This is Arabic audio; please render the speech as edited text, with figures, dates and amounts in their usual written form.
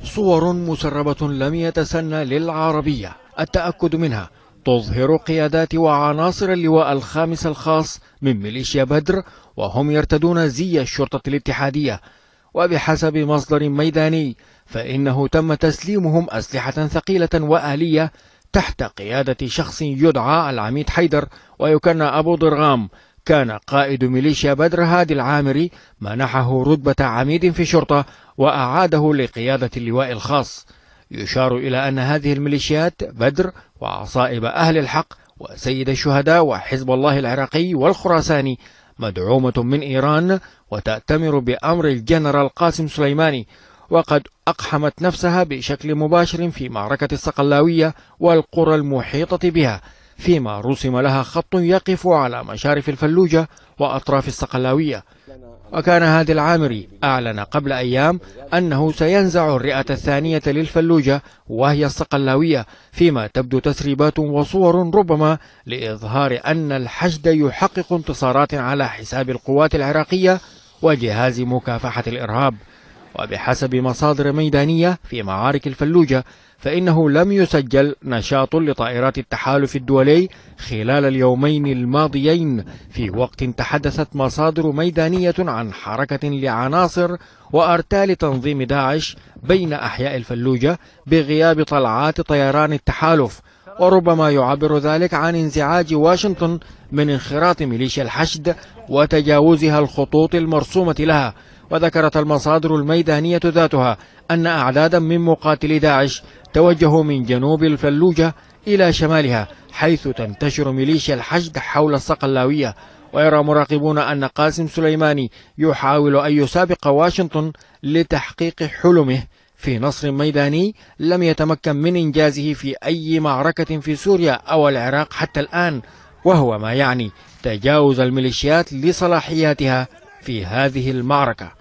صور مسربة لم يتسنى للعربية التأكد منها تظهر قيادات وعناصر اللواء الخامس الخاص من ميليشيا بدر وهم يرتدون زي الشرطة الاتحادية. وبحسب مصدر ميداني فإنه تم تسليمهم أسلحة ثقيلة وآلية تحت قيادة شخص يدعى العميد حيدر ويكنى أبو ضرغام. كان قائد ميليشيا بدر هادي العامري منحه رتبة عميد في الشرطة وأعاده لقيادة اللواء الخاص. يشار إلى أن هذه الميليشيات بدر وعصائب أهل الحق وسيد الشهداء وحزب الله العراقي والخراساني مدعومة من إيران وتأتمر بأمر الجنرال قاسم سليماني، وقد أقحمت نفسها بشكل مباشر في معركة الصقلاوية والقرى المحيطة بها، فيما رسم لها خط يقف على مشارف الفلوجة وأطراف الصقلاوية. وكان هادي العامري أعلن قبل أيام أنه سينزع الرئة الثانية للفلوجة وهي الصقلاوية، فيما تبدو تسريبات وصور ربما لإظهار أن الحشد يحقق انتصارات على حساب القوات العراقية وجهاز مكافحة الإرهاب. وبحسب مصادر ميدانية في معارك الفلوجة فإنه لم يسجل نشاط لطائرات التحالف الدولي خلال اليومين الماضيين، في وقت تحدثت مصادر ميدانية عن حركة لعناصر وأرتال تنظيم داعش بين أحياء الفلوجة بغياب طلعات طيران التحالف، وربما يعبر ذلك عن انزعاج واشنطن من انخراط ميليشيا الحشد وتجاوزها الخطوط المرسومة لها. وذكرت المصادر الميدانية ذاتها أن أعدادا من مقاتلي داعش توجهوا من جنوب الفلوجة إلى شمالها حيث تنتشر ميليشيا الحشد حول الصقلاوية. ويرى مراقبون أن قاسم سليماني يحاول أن يسابق واشنطن لتحقيق حلمه في نصر ميداني لم يتمكن من إنجازه في أي معركة في سوريا أو العراق حتى الآن، وهو ما يعني تجاوز الميليشيات لصلاحياتها في هذه المعركة.